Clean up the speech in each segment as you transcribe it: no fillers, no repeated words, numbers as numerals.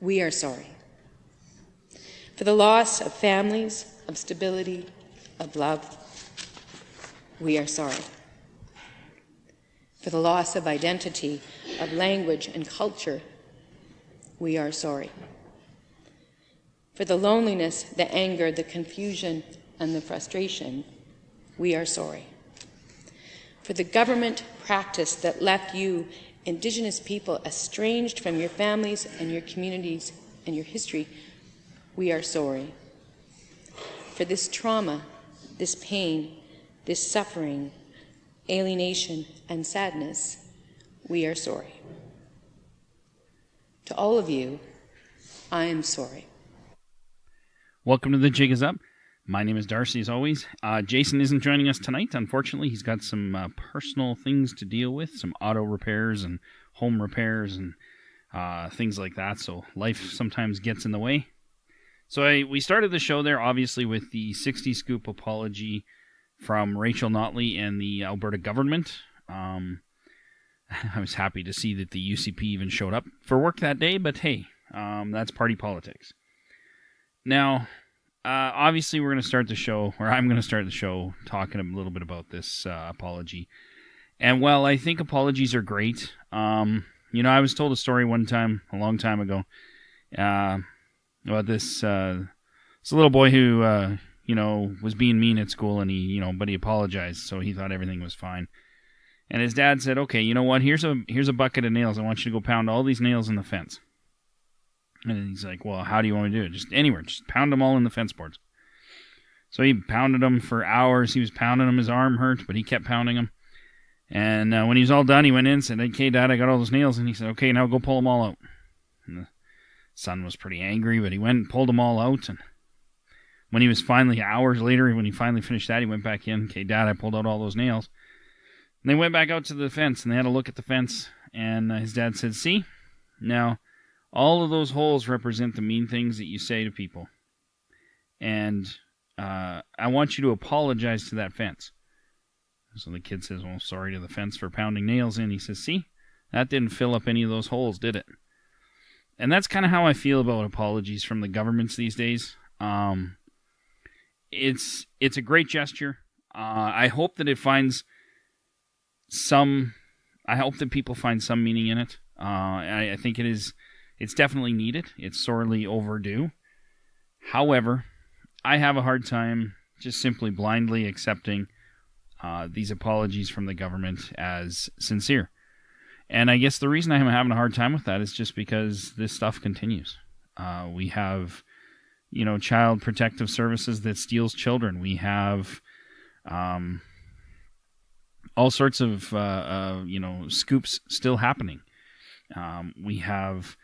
We are sorry. For the loss of families, of stability, of love, we are sorry. For the loss of identity, of language and culture, we are sorry. For the loneliness, the anger, the confusion, and the frustration, we are sorry. For the government practice that left you, Indigenous people, estranged from your families and your communities and your history, we are sorry. For this trauma, this pain, this suffering, alienation, and sadness, we are sorry. To all of you, I am sorry. Welcome to The Jig Is Up. My name is Darcy, as always. Jason isn't joining us tonight. Unfortunately, he's got some personal things to deal with, some auto repairs and home repairs and things like that, so life sometimes gets in the way. So we started the show there, obviously, with the 60 Scoop apology from Rachel Notley and the Alberta government. I was happy to see that the UCP even showed up for work that day, but hey, that's party politics. Now, obviously we're going to start the show, or I'm going to start the show talking a little bit about this apology. And while I think apologies are great, I was told a story one time, a long time ago, about this little boy who, was being mean at school, and but he apologized, so he thought everything was fine. And his dad said, okay, you know what, here's a bucket of nails. I want you to go pound all these nails in the fence. And he's like, well, how do you want me to do it? Just anywhere. Just pound them all in the fence boards. So he pounded them for hours. He was pounding them. His arm hurt, but he kept pounding them. And when he was all done, he went in and said, okay, Dad, I got all those nails. And he said, okay, now go pull them all out. And the son was pretty angry, but he went and pulled them all out. And when he was finally, hours later, when he finally finished that, he went back in. Okay, Dad, I pulled out all those nails. And they went back out to the fence, and they had a look at the fence. And his dad said, see, now all of those holes represent the mean things that you say to people. And I want you to apologize to that fence. So the kid says, well, sorry to the fence for pounding nails in. He says, see, that didn't fill up any of those holes, did it? And that's kind of how I feel about apologies from the governments these days. It's a great gesture. I hope that people find some meaning in it. I think it's definitely needed. It's sorely overdue. However, I have a hard time just simply blindly accepting these apologies from the government as sincere. And I guess the reason I'm having a hard time with that is just because this stuff continues. We have, Child Protective Services that steals children. We have all sorts of, scoops still happening. We have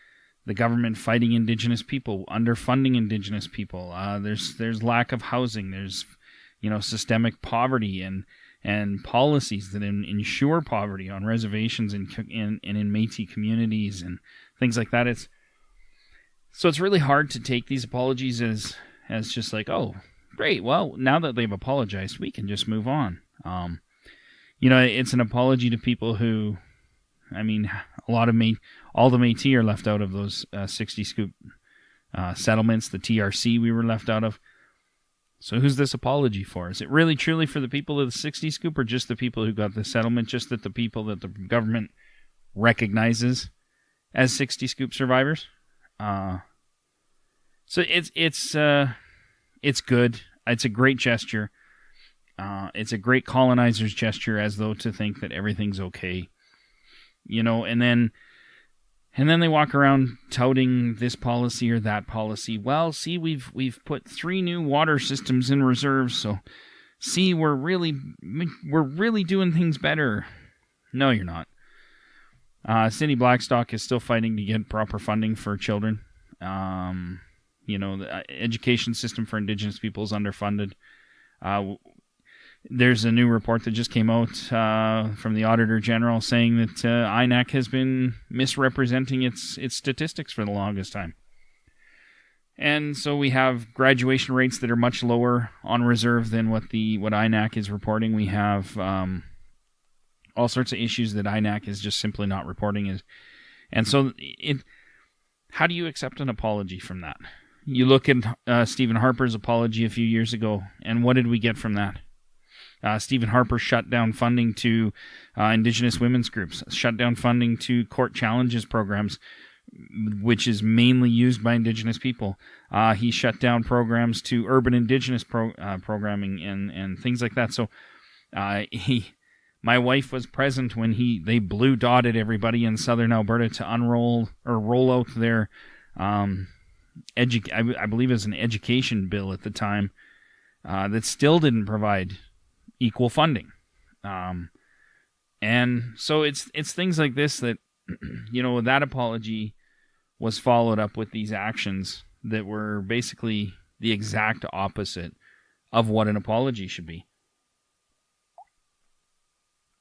the government fighting Indigenous people, underfunding Indigenous people. There's lack of housing. There's, systemic poverty and policies that ensure poverty on reservations and in Métis communities and things like that. So it's really hard to take these apologies as just like, oh, great. Well, now that they've apologized, we can just move on. It's an apology to people who, all the Métis are left out of those 60 Scoop settlements. The TRC we were left out of. So who's this apology for? Is it really truly for the people of the 60 Scoop, or just the people who got the settlement, just that the people that the government recognizes as 60 Scoop survivors? So it's good. It's a great gesture. It's a great colonizer's gesture, as though to think that everything's okay. And then they walk around touting this policy or that policy. Well, see, we've put 3 new water systems in reserve, so see, we're really doing things better. No, you're not. Cindy Blackstock is still fighting to get proper funding for children. The education system for Indigenous people is underfunded. There's a new report that just came out from the Auditor General saying that INAC has been misrepresenting its statistics for the longest time. And so we have graduation rates that are much lower on reserve than what INAC is reporting. We have all sorts of issues that INAC is just simply not reporting. And so How do you accept an apology from that? You look at Stephen Harper's apology a few years ago, and what did we get from that? Stephen Harper shut down funding to Indigenous women's groups, shut down funding to court challenges programs, which is mainly used by Indigenous people. He shut down programs to urban Indigenous programming and things like that. So my wife was present when they blue dotted everybody in southern Alberta to roll out their I believe it was an education bill at the time that still didn't provide equal funding. And so it's things like this that, that apology was followed up with these actions that were basically the exact opposite of what an apology should be.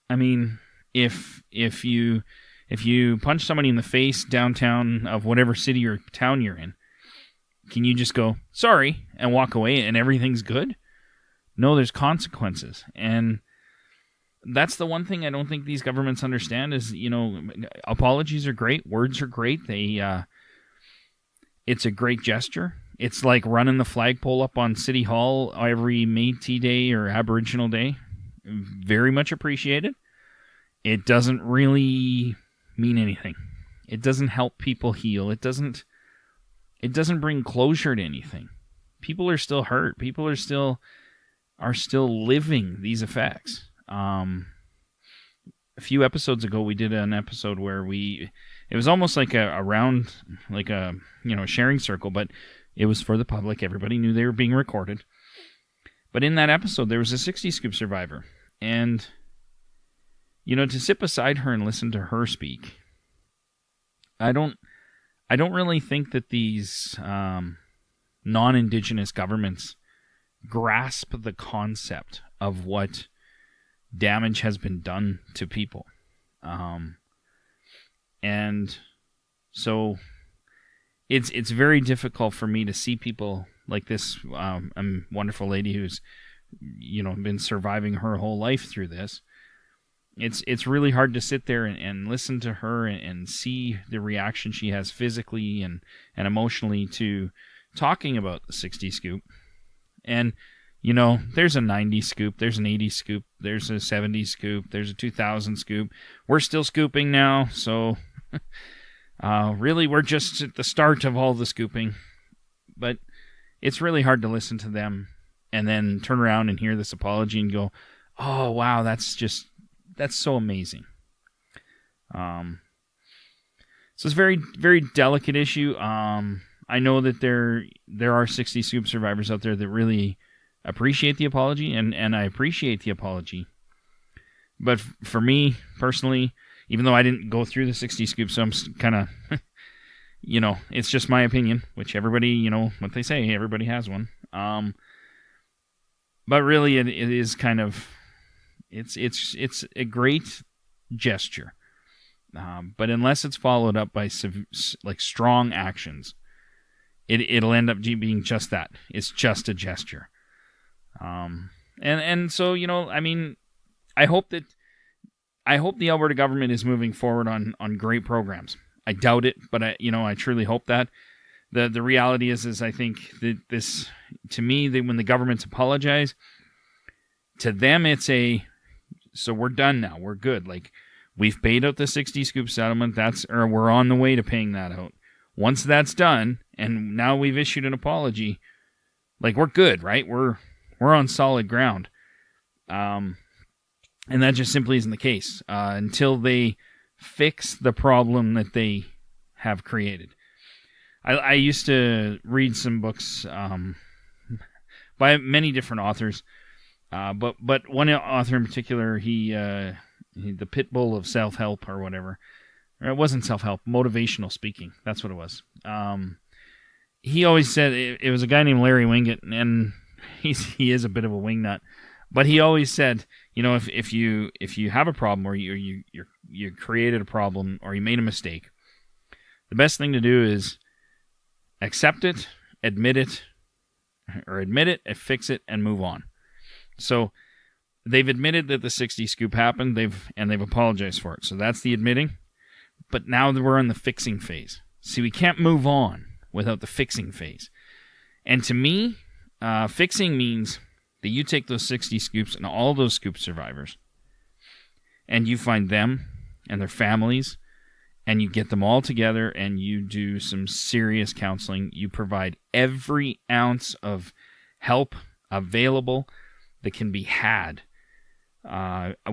I mean, if you punch somebody in the face downtown of whatever city or town you're in, can you just go, sorry, and walk away and everything's good? No, there's consequences. And that's the one thing I don't think these governments understand is, apologies are great. Words are great. It's a great gesture. It's like running the flagpole up on City Hall every Métis Day or Aboriginal Day. Very much appreciated. It doesn't really mean anything. It doesn't help people heal. It doesn't bring closure to anything. People are still hurt. People are still living these effects. A few episodes ago, we did an episode where it was almost like a round, like a sharing circle, but it was for the public. Everybody knew they were being recorded. But in that episode, there was a 60 Scoop survivor, and to sit beside her and listen to her speak, I don't really think that these non-Indigenous governments grasp the concept of what damage has been done to people. And so it's very difficult for me to see people like this wonderful lady who's been surviving her whole life through this. It's really hard to sit there and listen to her and see the reaction she has physically and emotionally to talking about the 60 Scoop. And there's a 90 Scoop, there's an 80 Scoop, there's a 70 Scoop, there's a 2000 Scoop. We're still scooping now, so really we're just at the start of all the scooping. But it's really hard to listen to them and then turn around and hear this apology and go, oh, wow, that's so amazing. So it's a very, very delicate issue. I know that there are 60 Scoop survivors out there that really appreciate the apology, and I appreciate the apology. But for me, personally, even though I didn't go through the 60 Scoop, so I'm kind of, it's just my opinion, which everybody, what they say, everybody has one. But really, it is kind of, it's a great gesture. But unless it's followed up by strong actions, it'll end up being just that. It's just a gesture. And so, I hope the Alberta government is moving forward on great programs. I doubt it, but I truly hope that. The reality is I think that this, to me, when the governments apologize, to them it's so we're done now. We're good. Like, we've paid out the 60 Scoop settlement. We're on the way to paying that out. Once that's done, and now we've issued an apology, like, we're good, right? We're on solid ground. And that just simply isn't the case until they fix the problem that they have created. I used to read some books by many different authors, but one author in particular, he the pit bull of self-help or whatever. Or it wasn't self-help, motivational speaking. That's what it was. He always said, it was a guy named Larry Winget, and he is a bit of a wingnut, but he always said, if you have a problem or you created a problem or you made a mistake, the best thing to do is accept it, admit it, fix it, and move on. So they've admitted that the 60 Scoop happened, they've apologized for it. So that's the admitting. But now we're in the fixing phase. See, we can't move on without the fixing phase. And to me, fixing means that you take those 60 scoops and all those scoop survivors, and you find them and their families, and you get them all together, and you do some serious counseling. You provide every ounce of help available that can be had.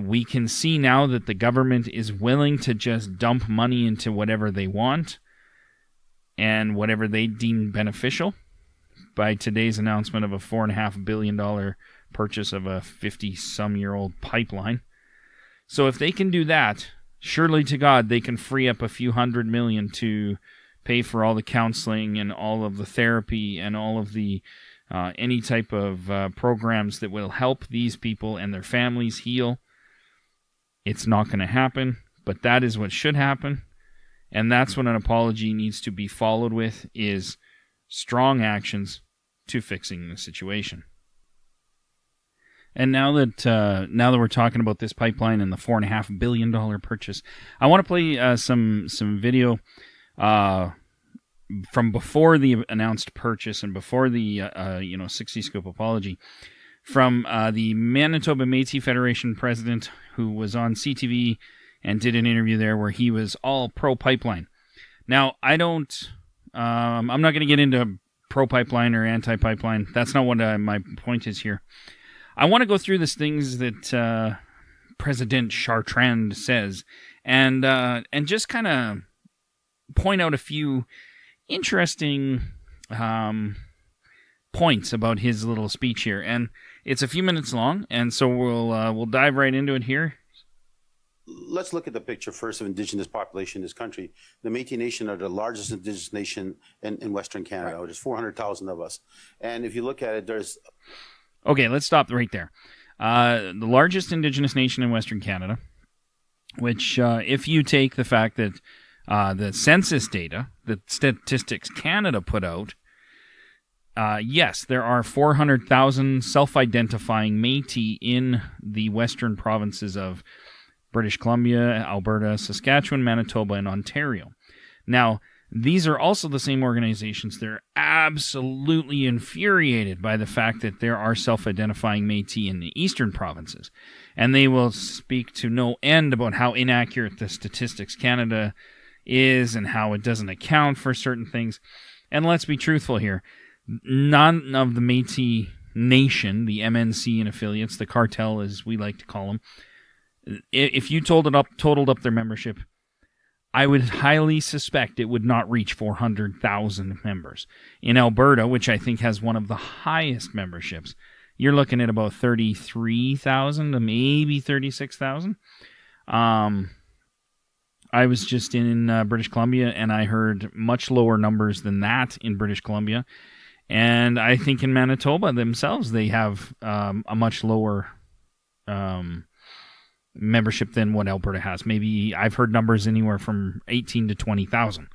We can see now that the government is willing to just dump money into whatever they want and whatever they deem beneficial by today's announcement of a $4.5 billion purchase of a 50-some-year-old pipeline. So if they can do that, surely to God they can free up a few $100 million to pay for all the counseling and all of the therapy and all of the any type of programs that will help these people and their families heal. It's not going to happen, but that is what should happen. And that's what an apology needs to be followed with, is strong actions to fixing the situation. And now that we're talking about this pipeline and the $4.5 billion purchase, I want to play some video from before the announced purchase and before the 60 scoop apology from the Manitoba Métis Federation president, who was on CTV and did an interview there where he was all pro-pipeline. Now, I'm not going to get into pro-pipeline or anti-pipeline. That's not what my point is here. I want to go through the things that President Chartrand says and just kind of point out a few interesting points about his little speech here. And it's a few minutes long, and so we'll dive right into it here. Let's look at the picture first of Indigenous population in this country. The Métis Nation are the largest Indigenous nation in Western Canada. Right. There's 400,000 of us. And if you look at it, there's... Okay, let's stop right there. The largest Indigenous nation in Western Canada, which if you take the fact that the census data that Statistics Canada put out, yes, there are 400,000 self-identifying Métis in the western provinces of British Columbia, Alberta, Saskatchewan, Manitoba, and Ontario. Now, these are also the same organizations that are absolutely infuriated by the fact that there are self-identifying Métis in the eastern provinces. And they will speak to no end about how inaccurate the Statistics Canada is and how it doesn't account for certain things. And let's be truthful here. None of the Métis Nation, the MNC and affiliates, the cartel as we like to call them, if you totaled up their membership, I would highly suspect it would not reach 400,000 members. In Alberta, which I think has one of the highest memberships, you're looking at about 33,000 to maybe 36,000. I was just in British Columbia, and I heard much lower numbers than that in British Columbia. And I think in Manitoba themselves, they have a much lower membership than what Alberta has. Maybe I've heard numbers anywhere from 18 to 20,000.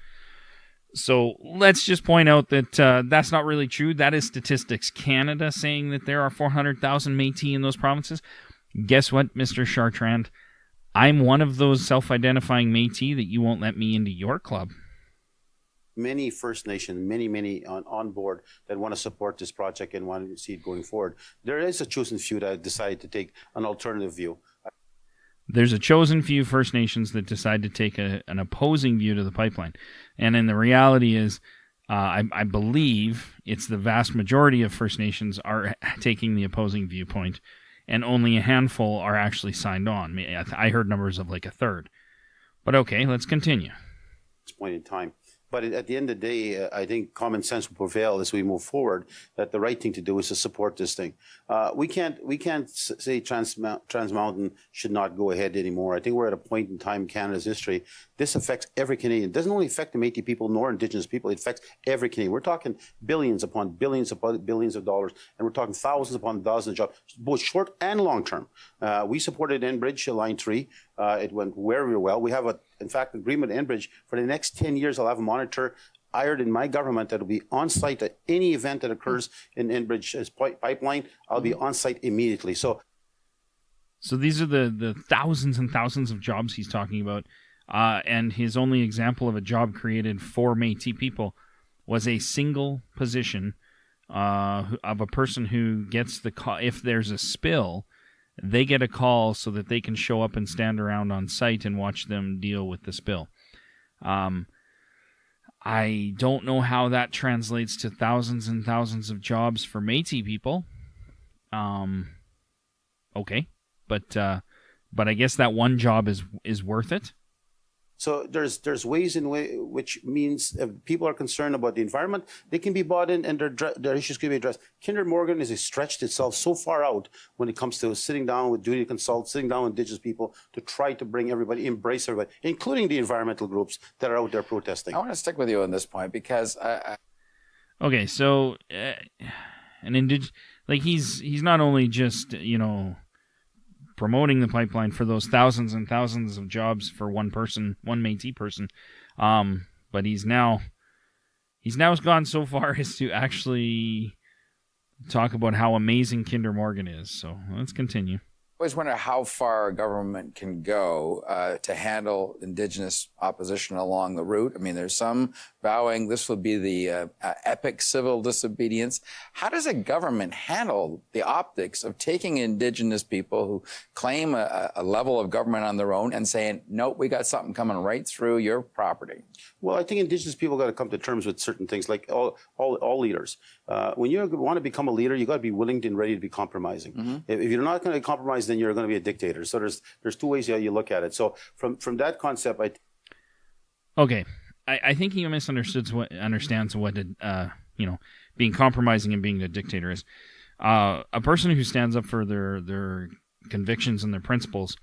So let's just point out that that's not really true. That is Statistics Canada saying that there are 400,000 Métis in those provinces. Guess what, Mr. Chartrand? I'm one of those self-identifying Métis that you won't let me into your club. Many First Nation, many on board that want to support this project and want to see it going forward. There is a chosen few that decided to take an alternative view. There's a chosen few First Nations that decide to take an opposing view to the pipeline. And then the reality is, I believe it's the vast majority of First Nations are taking the opposing viewpoint, and only a handful are actually signed on. I heard numbers of like a third. But okay, let's continue. At this point in time. But at the end of the day, I think common sense will prevail as we move forward, that the right thing to do is to support this thing. We can't say Trans Mountain should not go ahead anymore. I think we're at a point in time in Canada's history. This affects every Canadian. It doesn't only affect the Métis people nor Indigenous people. It affects every Canadian. We're talking billions upon billions of dollars, and we're talking thousands upon thousands of jobs, both short and long term. We supported Enbridge Line 3. It went very well. We have in fact, agreement with Enbridge for the next 10 years. I'll have a monitor hired in my government that will be on site at any event that occurs in Enbridge's pipeline. I'll be on site immediately. So these are the thousands and thousands of jobs he's talking about. and his only example of a job created for Métis people was a single position of a person who gets the call. If there's a spill, they get a call so that they can show up and stand around on site and watch them deal with the spill. I don't know how that translates to thousands and thousands of jobs for Métis people. Okay, but I guess that one job is worth it. So there's ways in which means if people are concerned about the environment, they can be bought in and their issues can be addressed. Kinder Morgan has stretched itself so far out when it comes to sitting down with duty consult, sitting down with Indigenous people to try to bring everybody, embrace everybody, including the environmental groups that are out there protesting. I want to stick with you on this point because Okay, so he's not only just promoting the pipeline for those thousands and thousands of jobs for one Métis person, but he's now gone so far as to actually talk about how amazing Kinder Morgan is. So let's continue. I always wonder how far a government can go to handle Indigenous opposition along the route. I mean, there's some vowing this will be the epic civil disobedience. How does a government handle the optics of taking Indigenous people who claim a level of government on their own and saying, nope, we got something coming right through your property? Well, I think Indigenous people got to come to terms with certain things, like all leaders. When you want to become a leader, you got to be willing and ready to be compromising. Mm-hmm. If you're not going to compromise, then you're going to be a dictator. So there's two ways how you look at it. So from that concept, okay, I think he understands what being compromising and being a dictator is. A person who stands up for their convictions and their principles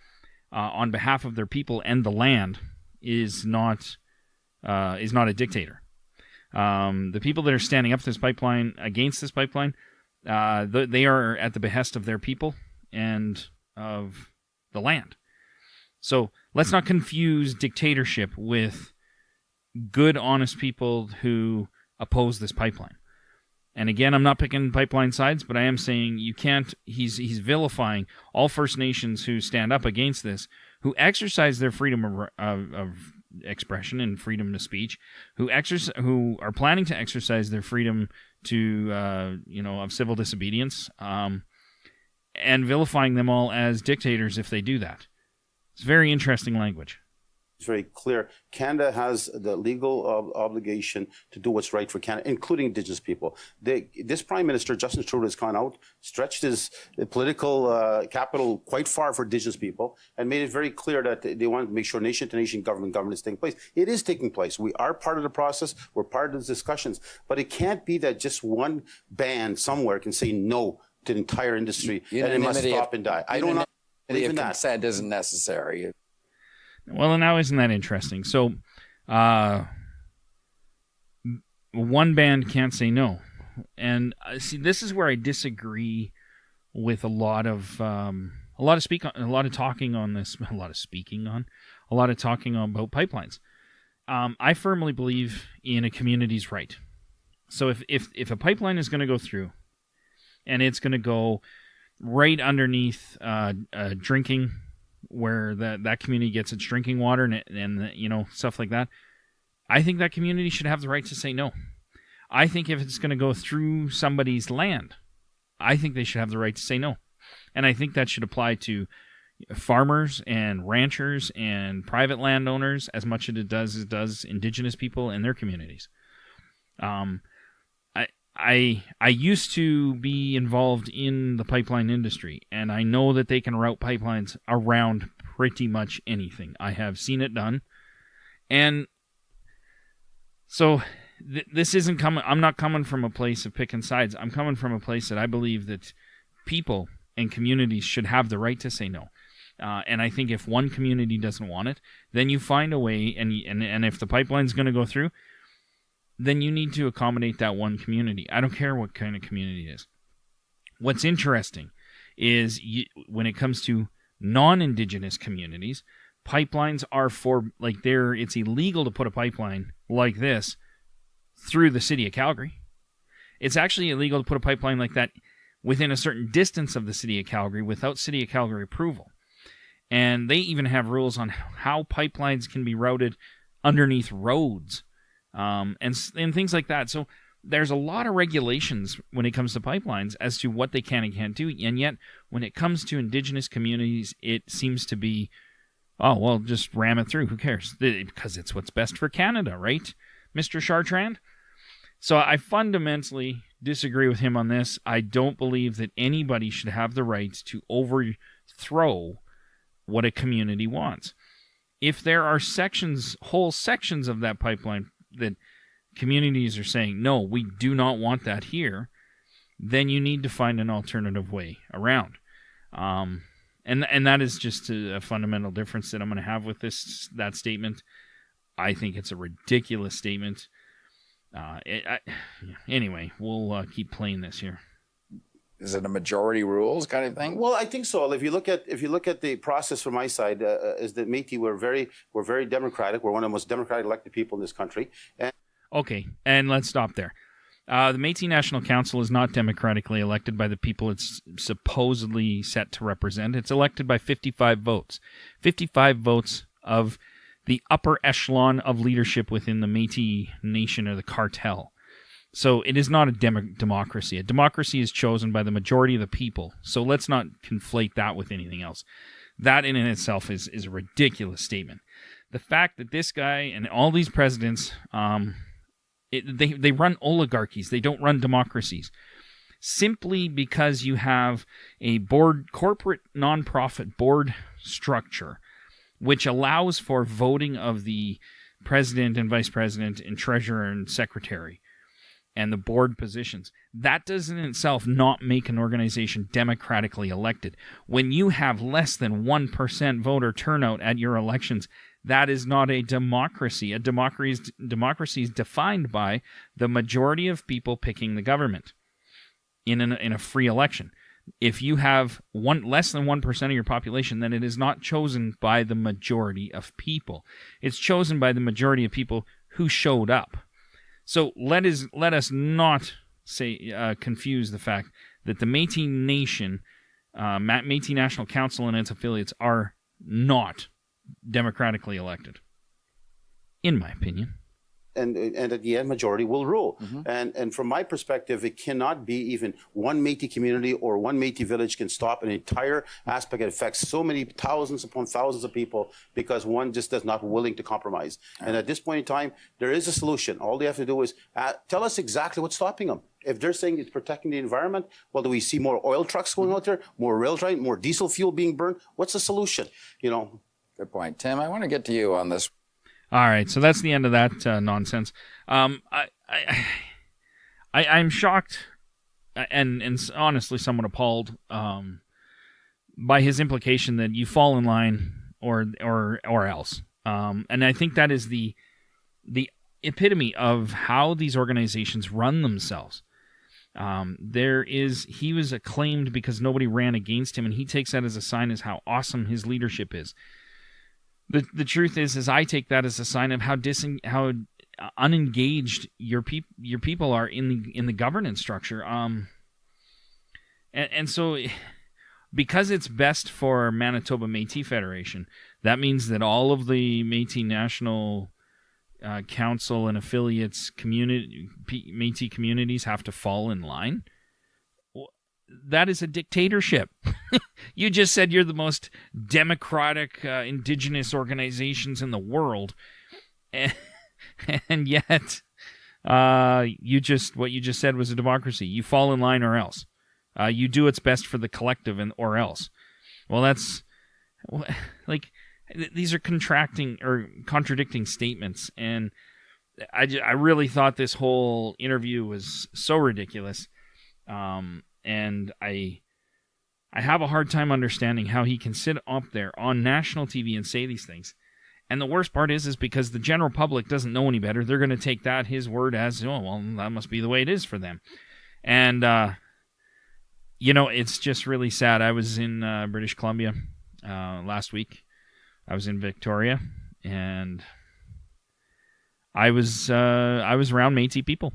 on behalf of their people and the land is not a dictator. The people that are standing up to this pipeline, against this pipeline, they are at the behest of their people and of the land. So let's not confuse dictatorship with good, honest people who oppose this pipeline. And again, I'm not picking pipeline sides, but I am saying you can't. He's vilifying all First Nations who stand up against this, who exercise their freedom of expression and freedom to speech, who are planning to exercise their freedom to of civil disobedience, and vilifying them all as dictators if they do that. It's very interesting language. It's very clear. Canada has the legal obligation to do what's right for Canada, including Indigenous people. This Prime Minister, Justin Trudeau, has gone out, stretched his political capital quite far for Indigenous people, and made it very clear that they want to make sure nation-to-nation government is taking place. It is taking place. We are part of the process. We're part of the discussions. But it can't be that just one band somewhere can say no to the entire industry and it must stop and die. I don't believe in that. Consent isn't necessary. Well, now isn't that interesting? So, one band can't say no, and see, this is where I disagree with a lot of talking about pipelines. I firmly believe in a community's right. So, if a pipeline is going to go through, and it's going to go right underneath drinking, where that community gets its drinking water and stuff like that, I think that community should have the right to say no. I think if it's going to go through somebody's land, I think they should have the right to say no. And I think that should apply to farmers and ranchers and private landowners as much as it does Indigenous people and their communities. I used to be involved in the pipeline industry, and I know that they can route pipelines around pretty much anything. I have seen it done. And so this isn't coming. I'm not coming from a place of picking sides. I'm coming from a place that I believe that people and communities should have the right to say no. And I think if one community doesn't want it, then you find a way, and if the pipeline's going to go through, then you need to accommodate that one community. I don't care what kind of community it is. What's interesting is when it comes to non-Indigenous communities, pipelines are it's illegal to put a pipeline like this through the city of Calgary. It's actually illegal to put a pipeline like that within a certain distance of the city of Calgary without city of Calgary approval. And they even have rules on how pipelines can be routed underneath roads, and things like that. So there's a lot of regulations when it comes to pipelines as to what they can and can't do. And yet, when it comes to Indigenous communities, it seems to be, oh, well, just ram it through. Who cares? Because it's what's best for Canada, right, Mr. Chartrand? So I fundamentally disagree with him on this. I don't believe that anybody should have the right to overthrow what a community wants. If there are whole sections of that pipeline that communities are saying, no, we do not want that here, then you need to find an alternative way around. And that is just a fundamental difference that I'm going to have with that statement. I think it's a ridiculous statement. Anyway, we'll keep playing this here. Is it a majority rules kind of thing? Well, I think so. If you look at the process from my side, is that Métis we're very democratic. We're one of the most democratic elected people in this country. Okay, and let's stop there. The Métis National Council is not democratically elected by the people it's supposedly set to represent. It's elected by 55 votes. 55 votes of the upper echelon of leadership within the Métis Nation or the cartel. So it is not a democracy. A democracy is chosen by the majority of the people. So let's not conflate that with anything else. That in and itself is a ridiculous statement. The fact that this guy and all these presidents, they run oligarchies. They don't run democracies. Simply because you have a corporate nonprofit board structure, which allows for voting of the president and vice president and treasurer and secretary and the board positions. That does in itself not make an organization democratically elected. When you have less than 1% voter turnout at your elections, that is not a democracy. A democracy is defined by the majority of people picking the government in a free election. If you have less than 1% of your population, then it is not chosen by the majority of people. It's chosen by the majority of people who showed up. So let us not confuse the fact that the Métis Nation, Métis National Council and its affiliates are not democratically elected, in my opinion. And at the end, majority will rule. And from my perspective, it cannot be even one Métis community or one Métis village can stop an entire aspect that affects so many thousands upon thousands of people because one just is not willing to compromise. And at this point in time, there is a solution. All they have to do is tell us exactly what's stopping them. If they're saying it's protecting the environment, well, do we see more oil trucks going out there, more rail train, more diesel fuel being burned? What's the solution? Good point. Tim, I want to get to you on this. All right, so that's the end of that nonsense. I'm shocked and honestly somewhat appalled by his implication that you fall in line or else. And I think that is the epitome of how these organizations run themselves. He was acclaimed because nobody ran against him, and he takes that as a sign as how awesome his leadership is. The truth is I take that as a sign of how unengaged your people are in the governance structure. And so, because it's best for Manitoba Métis Federation, that means that all of the Métis National Council and affiliates Métis communities have to fall in line. That is a dictatorship. You just said you're the most democratic Indigenous organizations in the world, and yet what you just said was a democracy. You fall in line or else. You do what's best for the collective or else. Well, that's like these are contradicting statements, and I really thought this whole interview was so ridiculous. And I have a hard time understanding how he can sit up there on national TV and say these things. And the worst part is because the general public doesn't know any better. They're going to take his word as, oh, well, that must be the way it is for them. And, it's just really sad. I was in British Columbia last week. I was in Victoria, and I was around Métis people.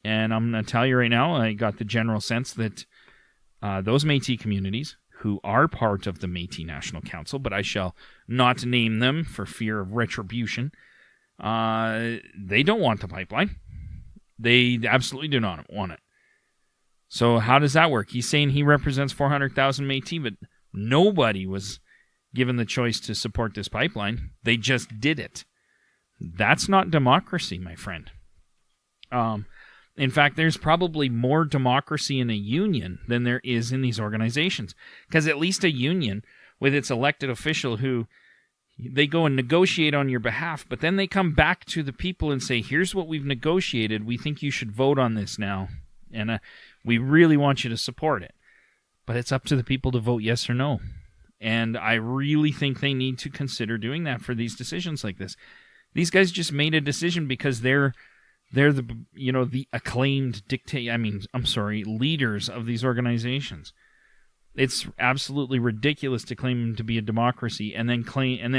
And I'm going to tell you right now, I got the general sense that those Métis communities who are part of the Métis National Council, but I shall not name them for fear of retribution. They don't want the pipeline. They absolutely do not want it. So how does that work? He's saying he represents 400,000 Métis, but nobody was given the choice to support this pipeline. They just did it. That's not democracy, my friend. In fact, there's probably more democracy in a union than there is in these organizations. Because at least a union, with its elected official who they go and negotiate on your behalf, but then they come back to the people and say, here's what we've negotiated. We think you should vote on this now. And we really want you to support it. But it's up to the people to vote yes or no. And I really think they need to consider doing that for these decisions like this. These guys just made a decision because they're the acclaimed leaders of these organizations. It's absolutely ridiculous to claim them to be a democracy and then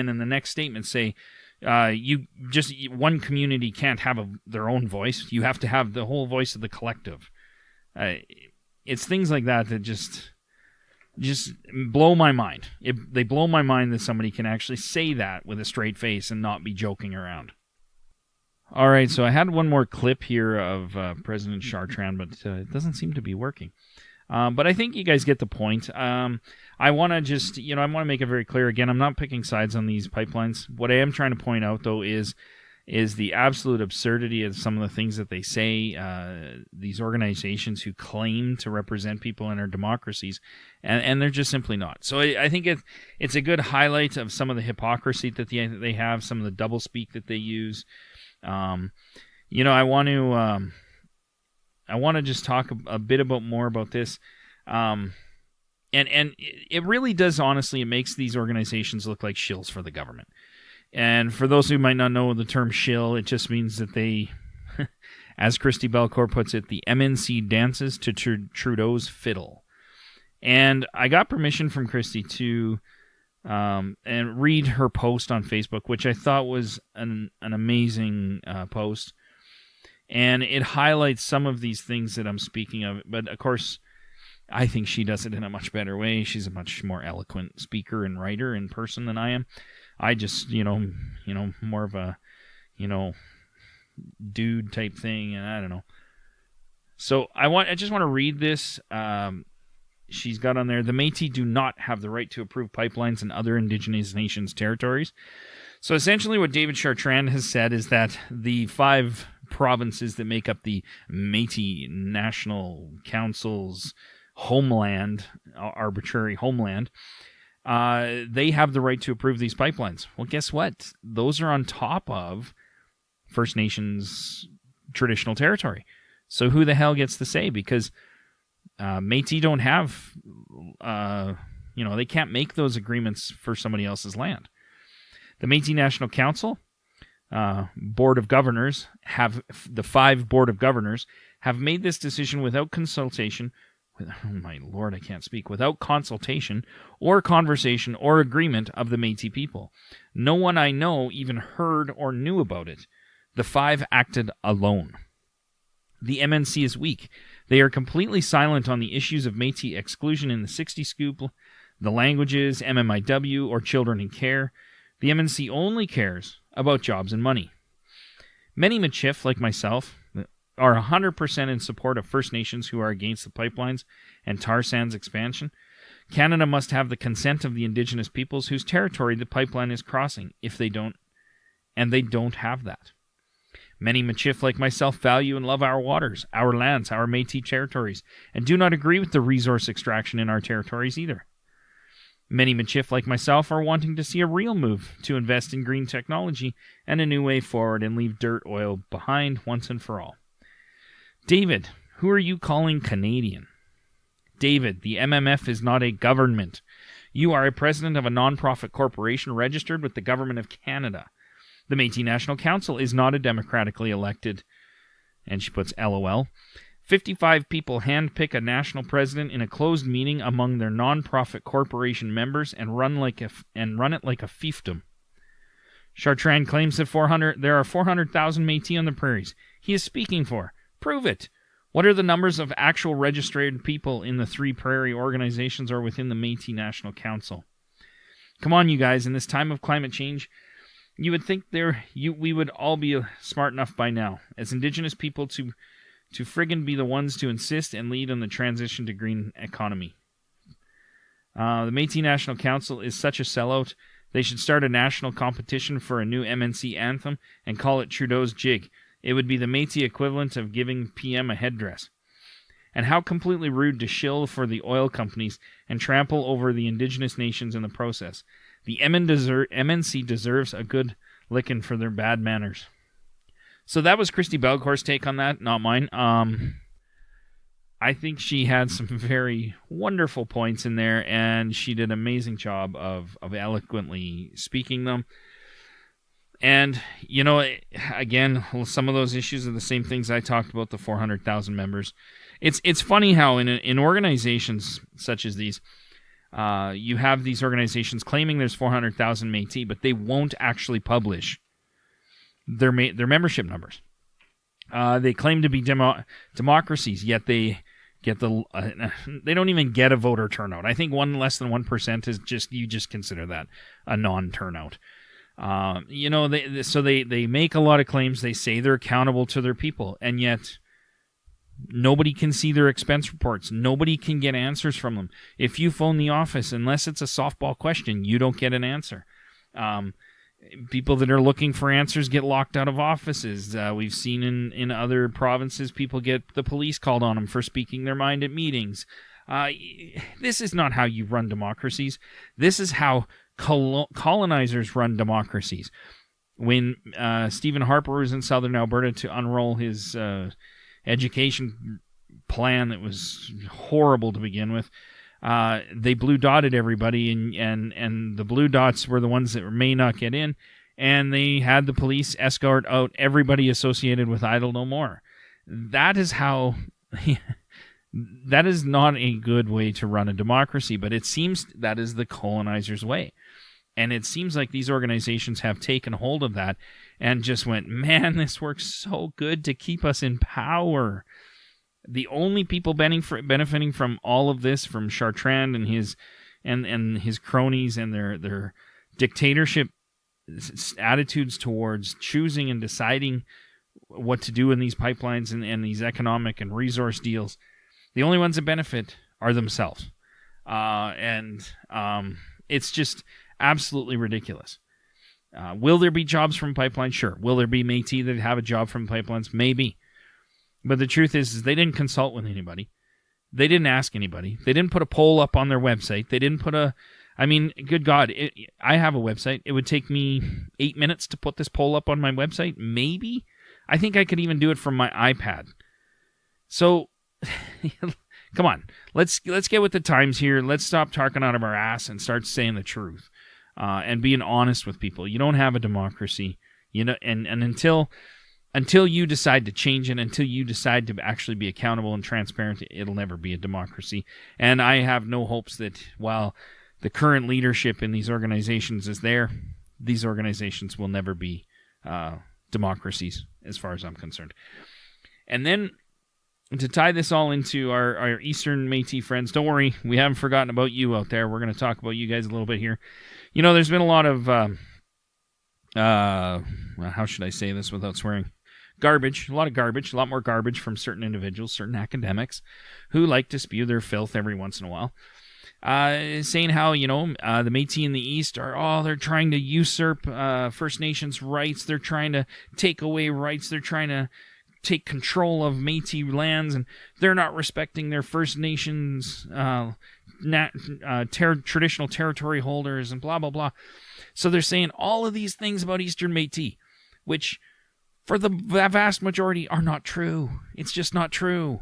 in the next statement say, one community can't have their own voice. You have to have the whole voice of the collective. It's things like that that just blow my mind. They blow my mind that somebody can actually say that with a straight face and not be joking around. All right, so I had one more clip here of President Chartrand, but it doesn't seem to be working. But I think you guys get the point. I want to make it very clear. Again, I'm not picking sides on these pipelines. What I am trying to point out, though, is the absolute absurdity of some of the things that they say, these organizations who claim to represent people in our democracies, and they're just simply not. So I think it's a good highlight of some of the hypocrisy that they have, some of the doublespeak that they use. I want to just talk a bit more about this. And it really does, honestly, it makes these organizations look like shills for the government. And for those who might not know the term shill, it just means that they, as Christy Belcourt puts it, the MNC dances to Trudeau's fiddle. And I got permission from Christy to and read her post on Facebook, which I thought was an amazing post. And it highlights some of these things that I'm speaking of. But, of course, I think she does it in a much better way. She's a much more eloquent speaker and writer in person than I am. I just, more of a, dude type thing, and I don't know. So I just want to read this. She's got on there, the Métis do not have the right to approve pipelines in other Indigenous nations' territories. So essentially what David Chartrand has said is that the 5 provinces that make up the Métis National Council's homeland, arbitrary homeland, they have the right to approve these pipelines. Well, guess what? Those are on top of First Nations traditional territory. So who the hell gets the say? Because Métis don't have, they can't make those agreements for somebody else's land. The Métis National Council Board of Governors the 5 Board of Governors have made this decision without consultation. Oh my Lord, I can't speak. Without consultation or conversation or agreement of the Métis people. No one I know even heard or knew about it. The 5 acted alone. The MNC is weak. They are completely silent on the issues of Métis exclusion in the 60 Scoop, the languages, MMIW, or children in care. The MNC only cares about jobs and money. Many Michif, like myself, are 100% in support of First Nations who are against the pipelines and tar sands expansion. Canada must have the consent of the Indigenous peoples whose territory the pipeline is crossing, they don't have that. Many Michif, like myself, value and love our waters, our lands, our Métis territories, and do not agree with the resource extraction in our territories either. Many Michif, like myself, are wanting to see a real move to invest in green technology and a new way forward and leave dirt oil behind once and for all. David, who are you calling Canadian? David, the MMF is not a government. You are a president of a non-profit corporation registered with the Government of Canada. The Métis National Council is not a democratically elected, and she puts LOL. 55 people handpick a national president in a closed meeting among their non-profit corporation members and run it like a fiefdom. Chartrand claims that there are 400,000 Métis on the prairies. He is speaking for. Prove it. What are the numbers of actual registered people in the 3 prairie organizations or within the Métis National Council? Come on, you guys, in this time of climate change, you would think we would all be smart enough by now, as Indigenous people, to friggin' be the ones to insist and lead on the transition to green economy. The Métis National Council is such a sellout, they should start a national competition for a new MNC anthem and call it Trudeau's Jig. It would be the Métis equivalent of giving PM a headdress. And how completely rude to shill for the oil companies and trample over the Indigenous nations in the process. The MNC deserves a good licking for their bad manners. So that was Christy Belcour's take on that, not mine. I think she had some very wonderful points in there, and she did an amazing job of eloquently speaking them. And, you know, again, some of those issues are the same things I talked about, the 400,000 members. It's funny how in organizations such as these, you have these organizations claiming there's 400,000 Métis, but they won't actually publish their membership numbers. They claim to be democracies, yet they get they don't even get a voter turnout. I think less than 1% is you just consider that a non-turnout. You know, they make a lot of claims. They say they're accountable to their people, and yet nobody can see their expense reports. Nobody can get answers from them. If you phone the office, unless it's a softball question, you don't get an answer. People that are looking for answers get locked out of offices. We've seen in other provinces, people get the police called on them for speaking their mind at meetings. This is not how you run democracies. This is how colonizers run democracies. When Stephen Harper was in southern Alberta to unroll his education plan that was horrible to begin with, they blue dotted everybody, and the blue dots were the ones that may not get in, and they had the police escort out everybody associated with Idle No More. That is how that is not a good way to run a democracy, but it seems that is the colonizers' way. And it seems like these organizations have taken hold of that and just went, man, this works so good to keep us in power. The only people benefiting from all of this, from Chartrand and his cronies and their dictatorship attitudes towards choosing and deciding what to do in these pipelines and these economic and resource deals, the only ones that benefit are themselves. It's just absolutely ridiculous. Will there be jobs from pipelines? Sure. Will there be Métis that have a job from pipelines? Maybe. But the truth is they didn't consult with anybody. They didn't ask anybody. They didn't put a poll up on their website. They didn't put good God, I have a website. It would take me 8 minutes to put this poll up on my website. Maybe. I think I could even do it from my iPad. So, come on. Let's get with the times here. Let's stop talking out of our ass and start saying the truth. And being honest with people. You don't have a democracy. You know, and until you decide to change it, until you decide to actually be accountable and transparent, it'll never be a democracy. And I have no hopes that while the current leadership in these organizations is there, these organizations will never be democracies, as far as I'm concerned. And then, to tie this all into our Eastern Métis friends, don't worry, we haven't forgotten about you out there. We're going to talk about you guys a little bit here. You know, there's been a lot of, how should I say this without swearing? Garbage, a lot more garbage from certain individuals, certain academics who like to spew their filth every once in a while. Saying how, you know, the Métis in the East they're trying to usurp First Nations rights. They're trying to take away rights. They're trying to take control of Métis lands, and they're not respecting their First Nations traditional territory holders, and blah, blah, blah. So they're saying all of these things about Eastern Métis, which for the vast majority are not true. It's just not true.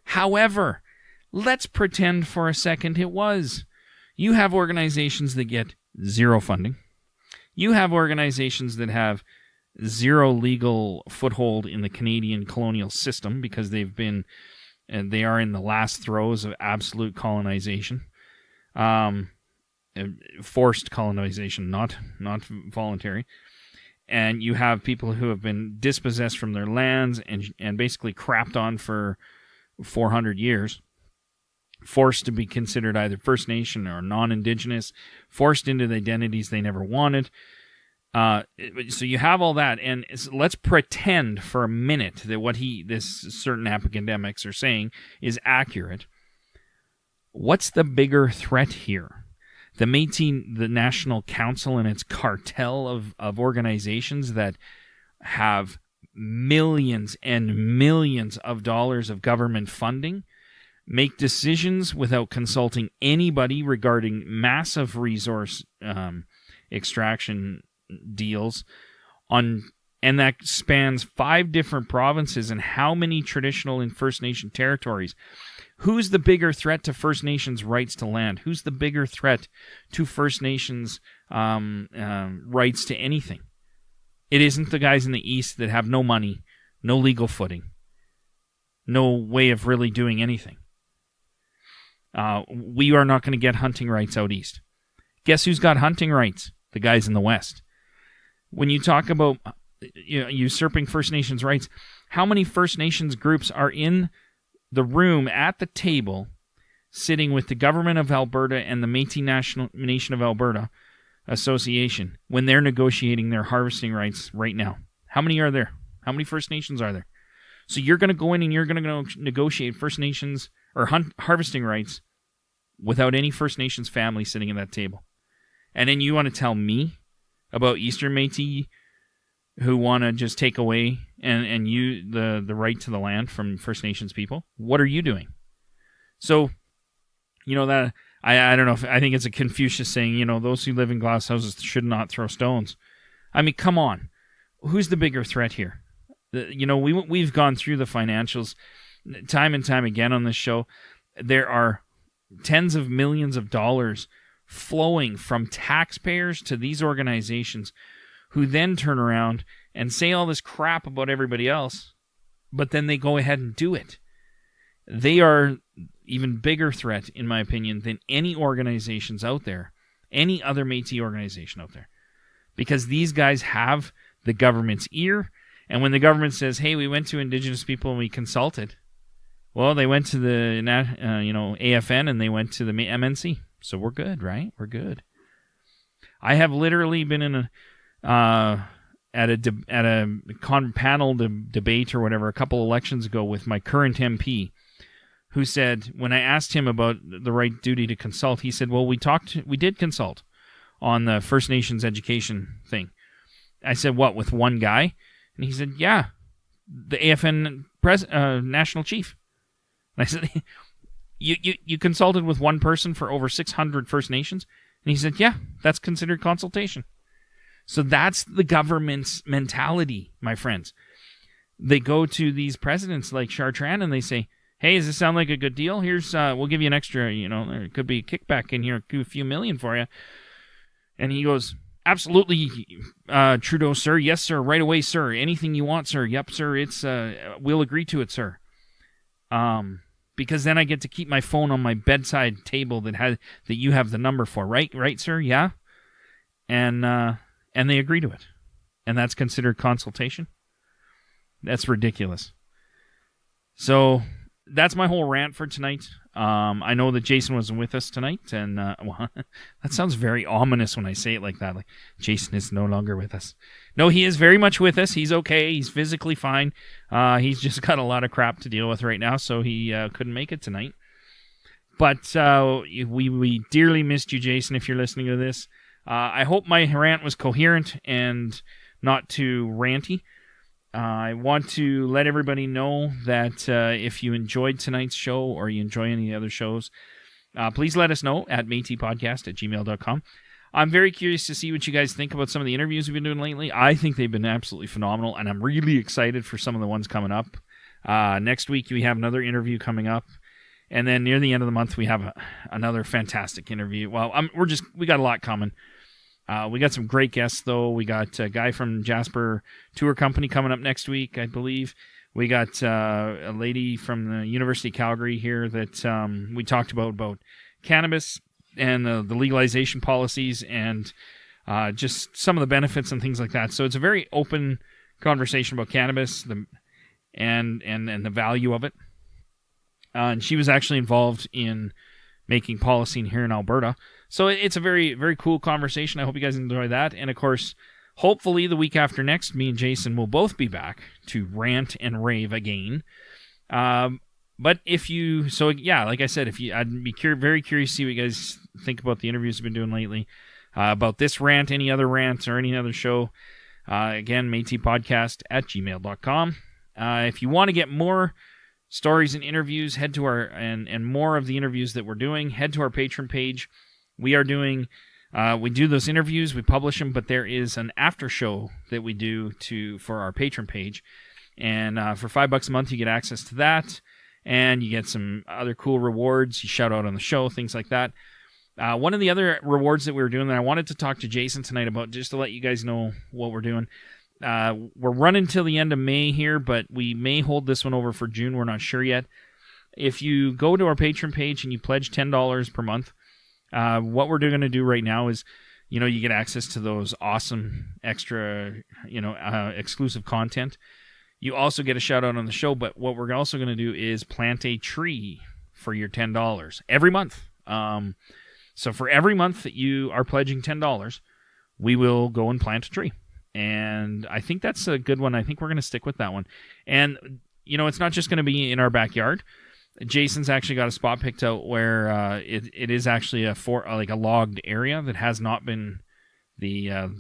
However, let's pretend for a second it was. You have organizations that get zero funding. You have organizations that have zero legal foothold in the Canadian colonial system because they are in the last throes of absolute colonization. Forced colonization, not voluntary. and you have people who have been dispossessed from their lands and basically crapped on for 400 years, forced to be considered either First Nation or non-Indigenous, forced into the identities they never wanted. So you have all that, and let's pretend for a minute that what this certain academics are saying is accurate. What's the bigger threat here? The Métis, the National Council, and its cartel of organizations that have millions and millions of dollars of government funding, make decisions without consulting anybody regarding massive resource extraction deals and that spans 5 different provinces and how many traditional and First Nation territories. Who's the bigger threat to First Nations' rights to land? Who's the bigger threat to First Nations' rights to anything? It isn't the guys in the East that have no money, no legal footing, no way of really doing anything. We are not going to get hunting rights out East. Guess who's got hunting rights? The guys in the West. When you talk about usurping First Nations rights, how many First Nations groups are in the room at the table sitting with the government of Alberta and the Métis Nation of Alberta Association when they're negotiating their harvesting rights right now? How many are there? How many First Nations are there? So you're going to go in and you're going to negotiate First Nations or harvesting rights without any First Nations family sitting at that table. And then you want to tell me about Eastern Métis who want to just take away and you the right to the land from First Nations people? What are you doing? So, that I don't know. I think it's a Confucius saying, those who live in glass houses should not throw stones. I mean, come on. Who's the bigger threat here? We've gone through the financials time and time again on this show. There are tens of millions of dollars flowing from taxpayers to these organizations who then turn around and say all this crap about everybody else, but then they go ahead and do it. They are even bigger threat, in my opinion, than any organizations out there, any other Métis organization out there, because these guys have the government's ear, and when the government says, hey, we went to Indigenous people and we consulted, well, they went to the AFN and they went to the MNC. So we're good, right? We're good. I have literally been in at a panel debate or whatever a couple elections ago with my current MP, who said, when I asked him about the right duty to consult, he said, well, we did consult on the First Nations education thing. I said, what, with one guy? And he said, yeah, the AFN national chief. And I said, You consulted with one person for over 600 First Nations? And he said, yeah, that's considered consultation. So that's the government's mentality, my friends. They go to these presidents like Chartrand and they say, hey, does this sound like a good deal? Here's, we'll give you an extra, there could be a kickback in here, a few million for you. And he goes, absolutely, Trudeau, sir. Yes, sir. Right away, sir. Anything you want, sir. Yep, sir. It's, we'll agree to it, sir. Because then I get to keep my phone on my bedside table that you have the number for, right? Right, sir? Yeah. And they agree to it. And that's considered consultation? That's ridiculous. So that's my whole rant for tonight. I know that Jason wasn't with us tonight, and well, that sounds very ominous when I say it like that. Like, Jason is no longer with us. No, he is very much with us. He's okay. He's physically fine. He's just got a lot of crap to deal with right now, so he couldn't make it tonight. But we dearly missed you, Jason, if you're listening to this. I hope my rant was coherent and not too ranty. I want to let everybody know that if you enjoyed tonight's show or you enjoy any other shows, please let us know at métispodcast@gmail.com. I'm very curious to see what you guys think about some of the interviews we've been doing lately. I think they've been absolutely phenomenal, and I'm really excited for some of the ones coming up. Next week, we have another interview coming up, and then near the end of the month, we have another fantastic interview. Well, we got a lot coming. We got some great guests, though. We got a guy from Jasper Tour Company coming up next week, I believe. We got a lady from the University of Calgary here that we talked about cannabis and the legalization policies and just some of the benefits and things like that. So it's a very open conversation about cannabis and the value of it. And she was actually involved in making policy here in Alberta. So it's a very, very cool conversation. I hope you guys enjoy that. And of course, hopefully the week after next, me and Jason will both be back to rant and rave again. But if you, so yeah, like I said, I'd be very curious to see what you guys think about the interviews we've been doing lately, about this rant, any other rants, or any other show. Again, métispodcast@gmail.com. If you want to get more stories and interviews, head to our, and more of the interviews that we're doing, head to our Patreon page. We are doing, we do those interviews, we publish them, but there is an after show that we do for our Patreon page. And for $5 a month, you get access to that. And you get some other cool rewards. You shout out on the show, things like that. One of the other rewards that we were doing that I wanted to talk to Jason tonight about, just to let you guys know what we're doing. We're running till the end of May here, but we may hold this one over for June. We're not sure yet. If you go to our Patreon page and you pledge $10 per month, what we're going to do right now is, you get access to those awesome extra, exclusive content. You also get a shout out on the show, but what we're also going to do is plant a tree for your $10 every month. So for every month that you are pledging $10, we will go and plant a tree. And I think that's a good one. I think we're going to stick with that one. And, it's not just going to be in our backyard. Jason's actually got a spot picked out where it is actually a logged area that has not been, the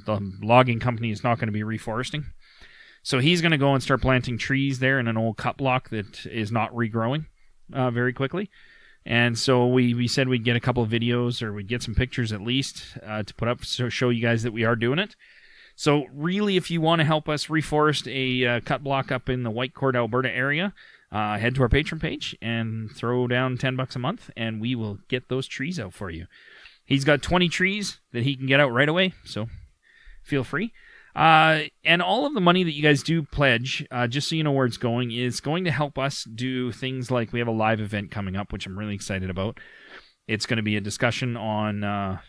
logging company is not going to be reforesting. So he's going to go and start planting trees there in an old cut block that is not regrowing very quickly. And so we said we'd get a couple of videos, or we'd get some pictures at least to put up to show you guys that we are doing it. So really, if you want to help us reforest a cut block up in the Whitecourt, Alberta area, head to our Patreon page and throw down $10 a month, and we will get those trees out for you. He's got 20 trees that he can get out right away, so feel free. And all of the money that you guys do pledge, just so you know where it's going, is going to help us do things like we have a live event coming up, which I'm really excited about. It's going to be a discussion on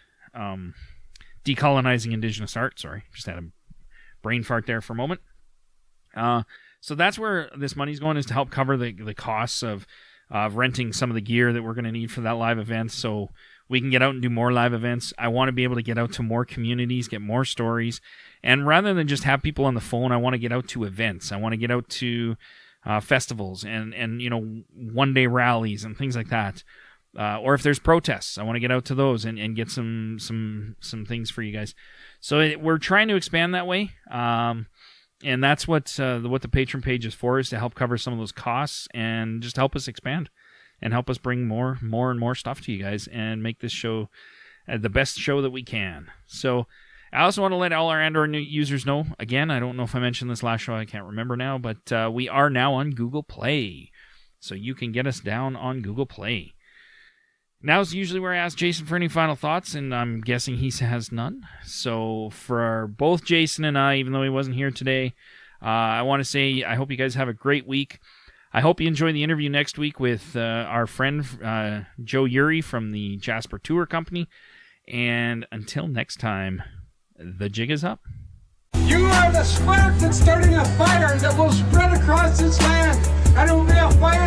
decolonizing Indigenous art. Sorry, just had a brain fart there for a moment. So that's where this money's going, is to help cover the costs of renting some of the gear that we're going to need for that live event, so we can get out and do more live events. I want to be able to get out to more communities, get more stories. And rather than just have people on the phone, I want to get out to events. I want to get out to festivals and one-day rallies and things like that. Or if there's protests, I want to get out to those and get some things for you guys. So we're trying to expand that way. And that's what the Patreon page is for, is to help cover some of those costs and just help us expand and help us bring more and more stuff to you guys and make this show the best show that we can. So I also want to let all our Android users know, again, I don't know if I mentioned this last show, I can't remember now, but we are now on Google Play. So you can get us down on Google Play. Now's usually where I ask Jason for any final thoughts, and I'm guessing he has none. So for both Jason and I, even though he wasn't here today, I want to say I hope you guys have a great week. I hope you enjoy the interview next week with our friend Joe Uri from the Jasper Tour Company. And until next time, the jig is up. You are the spark that's starting a fire that will spread across this land, and it will be a fire